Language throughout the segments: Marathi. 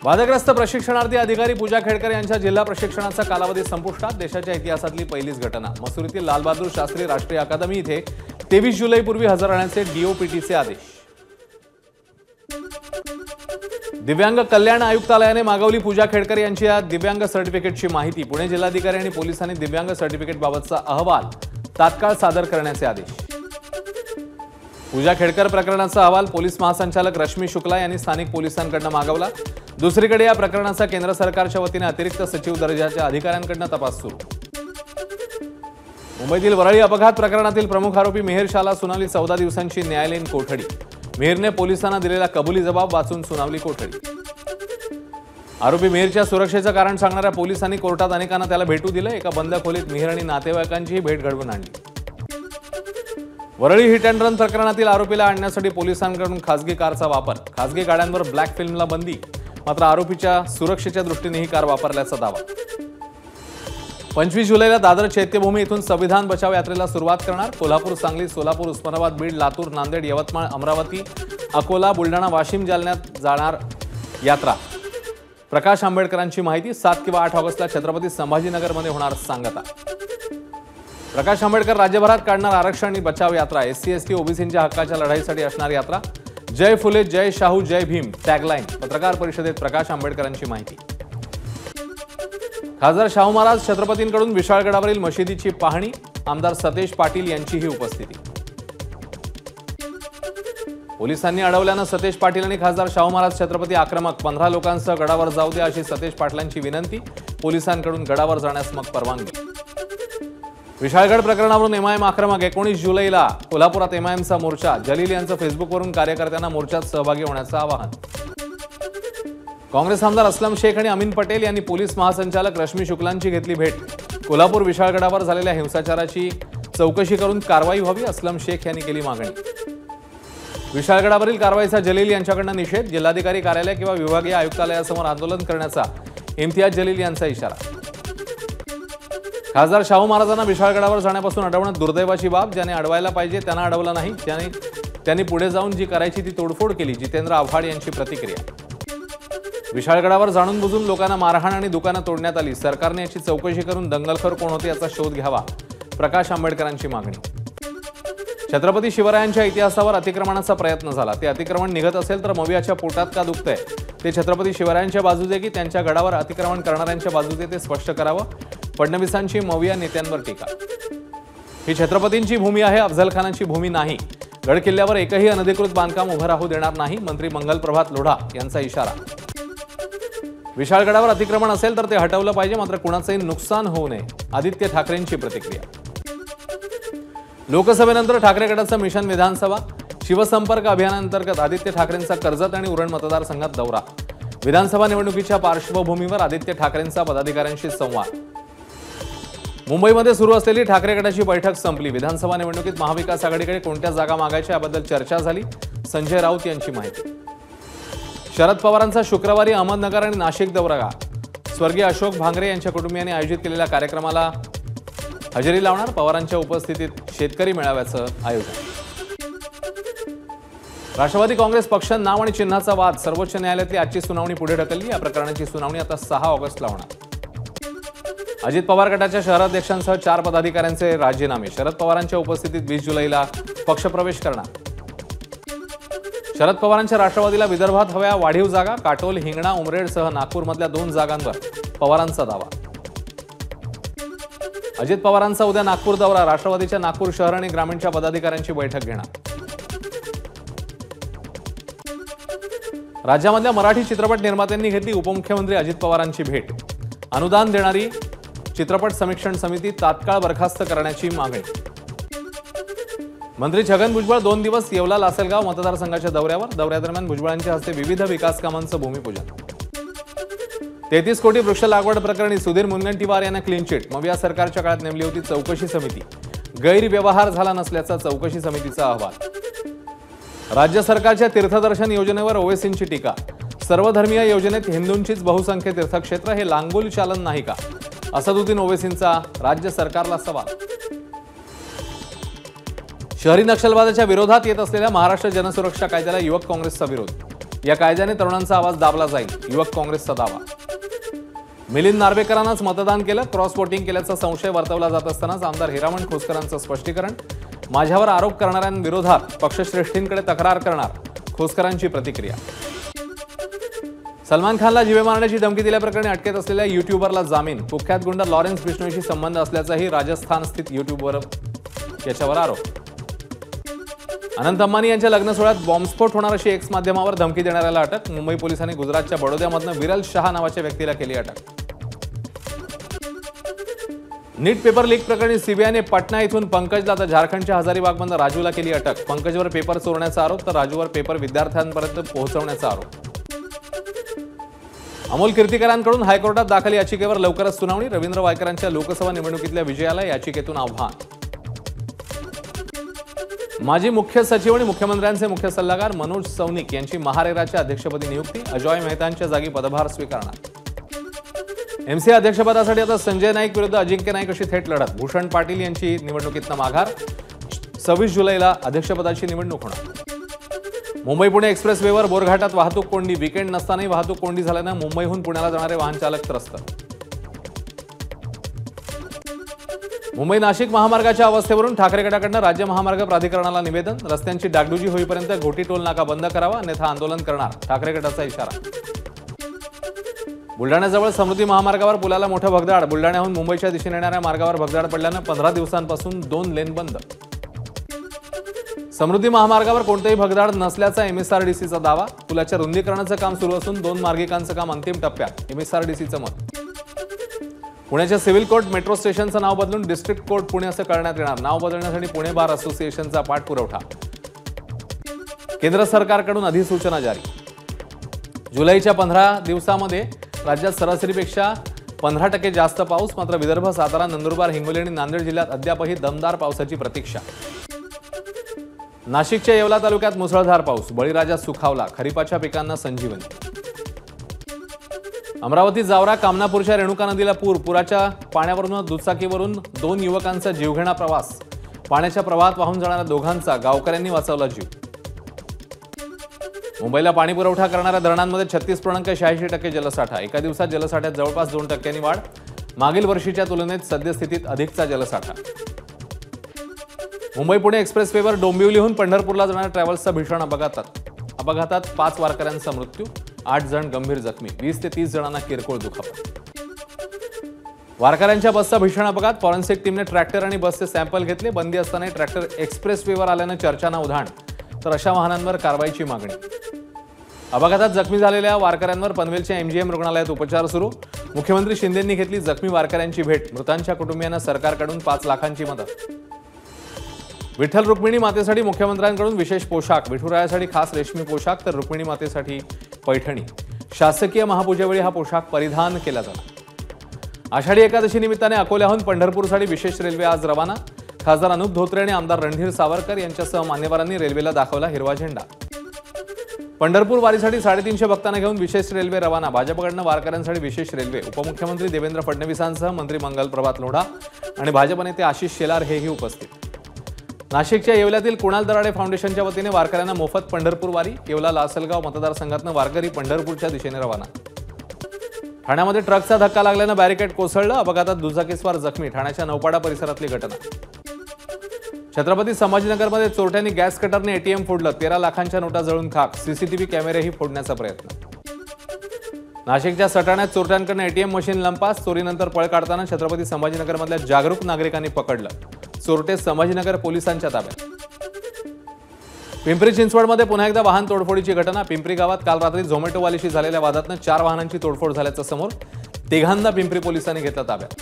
वादग्रस्त प्रशिक्षणार्थी अधिकारी पूजा खेडकर यांच्या जिल्हा प्रशिक्षणाचा कालावधी संपुष्टात। देशाच्या इतिहासातली पहिलीच घटना। मसुरीतील लालबहादूर शास्त्री राष्ट्रीय अकादमी इथे 23 जुलैपूर्वी हजर राहण्याचे डीओपीटीचे आदेश। दिव्यांग कल्याण आयुक्तालयाने मागवली पूजा खेडकर यांची या दिव्यांग सर्टिफिकेटची माहिती। पुणे जिल्हाधिकारी आणि पोलिसांनी दिव्यांग सर्टिफिकेटबाबतचा अहवाल तात्काळ सादर करण्याचे आदेश। पूजा खेडकर प्रकरणाचा अहवाल पोलीस महासंचालक रश्मी शुक्ला यांनी स्थानिक पोलिसांकडून मागवला। दुसरीकडे या प्रकरणाचा केंद्र सरकारच्या वतीने अतिरिक्त सचिव दर्जाच्या अधिकाऱ्यांकडून तपास सुरू। मुंबईतील वरळी अपघात प्रकरणातील प्रमुख आरोपी मेहर शाहला सुनावली 14 दिवसांची न्यायालयीन कोठडी। मेहरने पोलिसांना दिलेला कबुली जबाब वाचून सुनावली कोठडी। आरोपी मेहरच्या सुरक्षेचं कारण सांगणाऱ्या पोलिसांनी कोर्टात अनेकांना त्याला भेटू दिलं। एका बंद खोलीत मेहर आणि नातेवाईकांचीही भेट घडवून आणली। वरळी हिट अँड रन प्रकरणातील आरोपीला आणण्यासाठी पोलिसांकडून खासगी कारचा वापर। खासगी गाड्यांवर ब्लॅक फिल्मला बंदी, मात्र आरोपीच्या सुरक्षेच्या दृष्टीने ही कार वापरल्याचा दावा। 25 जुलैला दादर चैत्यभूमी इथून संविधान बचाव यात्रेला सुरुवात करणार। कोल्हापूर, सांगली, सोलापूर, उस्मानाबाद, बीड, लातूर, नांदेड, यवतमाळ, अमरावती, अकोला, बुलढाणा, वाशिम, जालन्यात जाणार यात्रा। प्रकाश आंबेडकरांची माहिती। 7 किंवा 8 ऑगस्टला छत्रपती संभाजीनगरमध्ये होणार सांगता। प्रकाश आंबेडकर राज्यभरात काढणार आरक्षण आणि बचाव यात्रा। एससी एसटी ओबीसींच्या हक्काच्या लढाईसाठी असणार यात्रा। जय फुले, जय शाहू, जय भीम टॅगलाईन। पत्रकार परिषदेत प्रकाश आंबेडकरांची माहिती। खासदार शाहू महाराज छत्रपतींकडून विशाळगडावरील मशिदीची पाहणी। आमदार सतेज पाटील यांचीही उपस्थिती। पोलिसांनी अडवल्यानं सतेज पाटील आणि खासदार शाहू महाराज छत्रपती आक्रमक। 15 लोकांसह गडावर जाऊ द्या अशी सतेज पाटलांची विनंती। पोलिसांकडून गडावर जाण्यास मग परवानगी। विशाळगड प्रकरणावरून एमआयएम आक्रमक। 19 जुलैला कोल्हापुरात एमआयएमचा मोर्चा। जलील यांचं फेसबुकवरून कार्यकर्त्यांना मोर्चात सहभागी होण्याचं आवाहन। काँग्रेस आमदार असलम शेख आणि अमीन पटेल यांनी पोलीस महासंचालक रश्मी शुक्लांची घेतली भेट। कोल्हापूर विशाळगडावर झालेल्या हिंसाचाराची चौकशी करून कारवाई व्हावी, असलम शेख यांनी केली मागणी। विशाळगडावरील कारवाईचा जलील यांच्याकडून निषेध। जिल्हाधिकारी कार्यालय किंवा विभागीय आयुक्तालयासमोर आंदोलन करण्याचा इम्तियाज जलील यांचा इशारा। खासदार शाहू महाराजांना विशाळगडावर जाण्यापासून अडवणं दुर्दैवाची बाब। ज्याने अडवायला पाहिजे त्यांना अडवलं नाही। त्यांनी पुढे जाऊन जी करायची ती तोडफोड केली। जितेंद्र आव्हाड यांची प्रतिक्रिया। विशाळगडावर जाणून बुजून लोकांना मारहाण आणि दुकानं तोडण्यात आली। सरकारने याची चौकशी करून दंगलखोर कोण होते याचा शोध घ्यावा, प्रकाश आंबेडकरांची मागणी। छत्रपती शिवरायांच्या इतिहासावर अतिक्रमणाचा प्रयत्न झाला। ते अतिक्रमण निघत असेल तर मवियाच्या पोटात का दुखतंय? ते छत्रपती शिवरायांच्या बाजूचे की त्यांच्या गडावर अतिक्रमण करणाऱ्यांच्या बाजूचे ते स्पष्ट करावं। फडणवीसांची मविया नेत्यांवर टीका। ही छत्रपतींची भूमी आहे, अफझल खानाची भूमी नाही। गड किल्ल्यावर एकही अनधिकृत बांधकाम उभं राहू देणार नाही, मंत्री मंगल प्रभात लोढा यांचा इशारा। विशाळगडावर अतिक्रमण असेल तर ते हटवलं पाहिजे, मात्र कुणाचंही नुकसान होऊ नये, आदित्य ठाकरेंची प्रतिक्रिया। लोकसभेनंतर ठाकरे गटाचं मिशन विधानसभा। शिवसंपर्क अभियानांतर्गत आदित्य ठाकरेंचा कर्जत आणि उरण मतदारसंघात दौरा। विधानसभा निवडणुकीच्या पार्श्वभूमीवर आदित्य ठाकरेंचा पदाधिकाऱ्यांशी संवाद। मुंबईमध्ये सुरू असलेली ठाकरे गटाची बैठक संपली। विधानसभा निवडणुकीत महाविकास आघाडीकडे कोणत्या जागा मागायच्या याबद्दल चर्चा झाली। संजय राऊत यांची माहिती। शरद पवारांचा शुक्रवारी अहमदनगर आणि नाशिक दौरा। स्वर्गीय अशोक भांगरे यांच्या कुटुंबियांनी आयोजित केलेल्या कार्यक्रमाला हजेरी लावणार। पवारांच्या उपस्थितीत शेतकरी मेळाव्याचं आयोजन। राष्ट्रवादी काँग्रेस पक्ष नाव आणि चिन्हाचा वाद। सर्वोच्च न्यायालयातली आजची सुनावणी पुढे ढकलली। या प्रकरणाची सुनावणी आता 6 ऑगस्टला होणार। अजित पवार गटाच्या शहराध्यक्षांसह 4 पदाधिकाऱ्यांचे राजीनामे। शरद पवारांच्या उपस्थितीत 20 जुलैला पक्षप्रवेश करणार। शरद पवारांच्या राष्ट्रवादीला विदर्भात हव्या वाढीव जागा। काटोल, हिंगणा, उमरेडसह नागपूरमधल्या 2 जागांवर पवारांचा दावा। अजित पवारांचा उद्या नागपूर दौरा। राष्ट्रवादीच्या नागपूर शहर आणि ग्रामीणच्या पदाधिकाऱ्यांची बैठक घेणार। राज्यामधल्या मराठी चित्रपट निर्मात्यांनी घेतली उपमुख्यमंत्री अजित पवारांची भेट। अनुदान देणारी चित्रपट समीक्षण समिती तात्काळ बरखास्त करण्याची मागणी। मंत्री छगन भुजबळ 2 दिवस येवला लासलगाव मतदारसंघाच्या दौऱ्यावर। दौऱ्यादरम्यान भुजबळांच्या हस्ते विविध विकास कामांचं भूमिपूजन। 33 कोटी वृक्ष लागवड प्रकरणी सुधीर मुनगंटीवार यांना क्लीन चिट। मविया सरकारच्या काळात नेमली होती चौकशी समिती। गैरव्यवहार झाला नसल्याचा चौकशी समितीचा अहवाल। राज्य सरकारच्या तीर्थदर्शन योजनेवर ओवेसींची टीका। सर्वधर्मीय योजनेत हिंदूंचीच बहुसंख्य तीर्थक्षेत्र हे लांगुल चालन नाही का? असदुद्दीन ओवेसींचा राज्य सरकारला सवाल। शहरी नक्षलवादाच्या विरोधात येत असलेल्या महाराष्ट्र जनसुरक्षा कायद्याला युवक काँग्रेसचा विरोध। या कायद्याने तरुणांचा आवाज दाबला जाईल, युवक काँग्रेसचा दावा. मिलिंद नार्वेकरांनाच मतदान केलं, क्रॉस वोटिंग केल्याचा संशय वर्तवला जात असतानाच आमदार हिरामण खोसकरांचं स्पष्टीकरण. माझ्यावर आरोप करणाऱ्यांविरोधात पक्षश्रेष्ठींकडे तक्रार करणार, खोसकरांची प्रतिक्रिया. सलमान खानला जीवे मारण्याची धमकी दिल्याप्रकरणी अटकेत असलेल्या युट्यूबरला जामीन. कुख्यात गुंड लॉरेन्स बिश्नोईशी संबंध असल्याचाही राजस्थान स्थित युट्यूबवर याच्यावर आरोप. अनंत अंबानी यांच्या लग्न सोहळ्यात बॉम्बस्फोट होणार अशी एक्स माध्यमावर धमकी देणाऱ्याला अटक. मुंबई पोलिसांनी गुजरातच्या बडोद्यामधून विरल शहा नावाच्या व्यक्तीला केली अटक. नीट पेपर लीक प्रकरणी सीबीआयने पटना इथून पंकजला तर झारखंडच्या हजारीबागमधून राजूला केली अटक. पंकजवर पेपर चोरण्याचा आरोप तर राजूवर पेपर विद्यार्थ्यांपर्यंत पोहोचवण्याचा आरोप. अमोल कीर्तीकरांकडून हायकोर्टात दाखल याचिकेवर लवकरच सुनावणी. रवींद्र वायकरांच्या लोकसभा निवडणुकीतल्या विजयाला याचिकेतून आव्हान. माजी मुख्य सचिव आणि मुख्यमंत्र्यांचे मुख्य सल्लागार मनोज सौनिक यांची महारेराच्या अध्यक्षपदी नियुक्ती. अजॉय मेहतांच्या जागी पदभार स्वीकारणार. एमसीए अध्यक्षपदासाठी आता संजय नाईक विरुद्ध अजिंक्य नाईक अशी थेट लढत. भूषण पाटील यांची निवडणुकीतनं माघार. 26 जुलैला अध्यक्षपदाची निवडणूक होणार. मुंबई पुणे एक्सप्रेसवेवर बोरघाटात वाहतूक कोंडी. वीकेंड नसतानाही वाहतूक कोंडी झाल्यानं मुंबईहून पुण्याला जाणारे वाहन चालक त्रस्त. मुंबई नाशिक महामार्गाच्या अवस्थेवरून ठाकरे गटाकडून राज्य महामार्ग प्राधिकरणाला निवेदन. रस्त्यांची डागडुजी होईपर्यंत घोटी टोल नाका बंद करावा, अन्यथा आंदोलन करणार, ठाकरे गटाचा इशारा. बुलढाण्याजवळ समृद्धी महामार्गावर पुलाला मोठं भगदाड. बुलढाण्याहून मुंबईच्या दिशेने येणाऱ्या मार्गावर भगदाड पडल्यानं 15 दिवसांपासून 2 लेन बंद. समृद्धी महामार्गावर कोणतेही भगदाड नसल्याचा एमएसआरडीसीचा दावा. पुलाच्या रुंदीकरणाचं काम सुरू असून 2 मार्गिकांचं काम अंतिम टप्प्यात, एमएसआरडीसीचं मत. पुण्याच्या सिव्हिल कोर्ट मेट्रो स्टेशनचं नाव बदलून डिस्ट्रिक्ट कोर्ट पुणे असं करण्यात येणार. नाव बदलण्यासाठी पुणे बार असोसिएशनचा पाठपुरावा. केंद्र सरकारकडून अधिसूचना जारी. जुलैच्या 15 दिवसामध्ये राज्यात सरासरीपेक्षा 15% जास्त पाऊस. मात्र विदर्भ, सातारा, नंदुरबार, हिंगोली आणि नांदेड जिल्ह्यात अद्यापही दमदार पावसाची प्रतीक्षा. नाशिकच्या येवला तालुक्यात मुसळधार पाऊस. बळीराजा सुखावला. खरीपाच्या पिकांना संजीवनी. अमरावती जावरा कामनापूरच्या रेणुका नदीला पूर. पुराच्या पाण्यावरून दुचाकीवरून 2 युवकांचा जीवघेणा प्रवास. पाण्याच्या प्रवाहात वाहून जाणाऱ्या दोघांचा गावकऱ्यांनी वाचवला जीव. मुंबईला पाणी पुरवठा करणाऱ्या धरणांमध्ये 36.86% जलसाठा. एका दिवसात जलसाठ्यात जवळपास 2% वाढ. मागील वर्षीच्या तुलनेत सद्यस्थितीत अधिकचा जलसाठा. मुंबई पुणे एक्सप्रेसवेवर डोंबिवलीहून पंढरपूरला जाणाऱ्या ट्रॅव्हल्सचा भीषण अपघातात 5 वारकऱ्यांचा मृत्यू. 8 जण गंभीर जखमी. 20 ते 30 जणांना किरकोळ दुखापत. वारकऱ्यांच्या बसचा भीषण अपघात. फॉरेन्सिक टीमने ट्रॅक्टर आणि बसचे सॅम्पल घेतले. बंदी असताना ट्रॅक्टर एक्सप्रेसवेवर आल्यानं चर्चांना उधाण. तर अशा वाहनांवर कारवाईची मागणी. अपघातात जखमी झालेल्या वारकऱ्यांवर पनवेलच्या एमजीएम रुग्णालयात उपचार सुरू. मुख्यमंत्री शिंदेंनी घेतली जखमी वारकऱ्यांची भेट. मृतांच्या कुटुंबियांना सरकारकडून 5 लाखांची मदत. विठ्ठल रुक्मिणी मातेसाठी मुख्यमंत्र्यांकडून विशेष पोशाख. विठुरायासाठी खास रेशमी पोशाख तर रुक्मिणी मातेसाठी पैठणी. शासकीय महापूजेवेळी हा पोशाख परिधान केला जातो. आषाढी एकादशी निमित्ताने अकोल्याहून पंढरपूरसाठी विशेष रेल्वे आज रवाना. खासदार अनुप धोत्रे आणि आमदार रणधीर सावरकर यांच्यासह मान्यवरांनी रेल्वेला दाखवला हिरवा झेंडा. पंढरपूर वारीसाठी 350 भक्तांना घेऊन विशेष रेल्वे रवाना. भाजपकडनं वारकऱ्यांसाठी विशेष रेल्वे. उपमुख्यमंत्री देवेंद्र फडणवीसांसह मंत्री मंगल प्रभात लोढा आणि भाजप नेते आशिष शेलार हेही उपस्थित. नाशिकच्या येवल्यातील कुणाल दराडे फाउंडेशनच्या वतीने वारकऱ्यांना मोफत पंढरपूर वारी. येवला लासलगाव मतदारसंघातनं वारकरी पंढरपूरच्या दिशेने रवाना. ठाण्यामध्ये ट्रकचा धक्का लागल्यानं बॅरिकेड कोसळलं. अपघातात दुचाकीस्वार जखमी. ठाण्याच्या नौपाडा परिसरातली घटना. छत्रपती संभाजीनगरमध्ये चोरट्यांनी गॅस कटरने एटीएम फोडलं. 13 लाखांच्या नोटा जळून खाक. सीसीटीव्ही कॅमेरेही फोडण्याचा प्रयत्न. नाशिकच्या सटाण्यात चोरट्यांकडून एटीएम मशीन लंपास. चोरीनंतर पळ काढताना छत्रपती संभाजीनगरमधल्या जागरूक नागरिकांनी पकडलं. चोरटे संभाजीनगर पोलिसांच्या ताब्यात. पिंपरी चिंचवडमध्ये पुन्हा एकदा वाहन तोडफोडीची घटना. पिंपरी गावात काल रात्री झोमॅटोवालीशी झालेल्या वादातनं 4 वाहनांची तोडफोड झाल्याचं समोर. 3घांना पिंपरी पोलिसांनी घेतलं ताब्यात.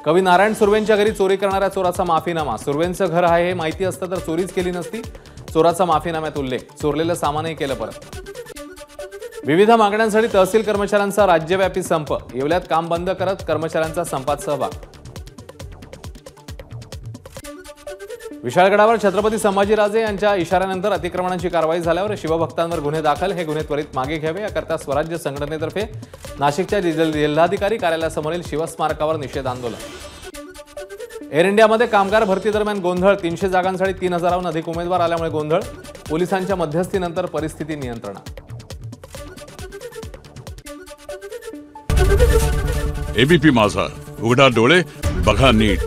कवी नारायण सुर्वेंच्या घरी चोरी करणाऱ्या चोराचा माफीनामा. सुर्वेंचं घर आहे हे माहिती असतं तर चोरीच केली नसती. चोराचा माफीनाम्यात उल्लेख. चोरलेलं सामानही केलं परत. विविध मागण्यांसाठी तहसील कर्मचाऱ्यांचा राज्यव्यापी संप. येवल्यात काम बंद करत कर्मचाऱ्यांचा संपात सहभाग. विशाळगडावर छत्रपती संभाजीराजे यांच्या इशाऱ्यानंतर अतिक्रमणाची कारवाई झाल्यावर शिवभक्तांवर गुन्हे दाखल. हे गुन्हे त्वरित मागे घ्यावे याकरता स्वराज्य संघटनेतर्फे नाशिकच्या जिल्हाधिकारी कार्यालयासमोरील शिवस्मारकावर निषेध आंदोलन. एअर इंडियामध्ये कामगार भरती दरम्यान गोंधळ. 300 जागांसाठी 3000हून अधिक उमेदवार आल्यामुळे गोंधळ. पोलिसांच्या मध्यस्थीनंतर परिस्थिती नियंत्रणात. एबीपी माझा, उघडा डोळे बघा नीट.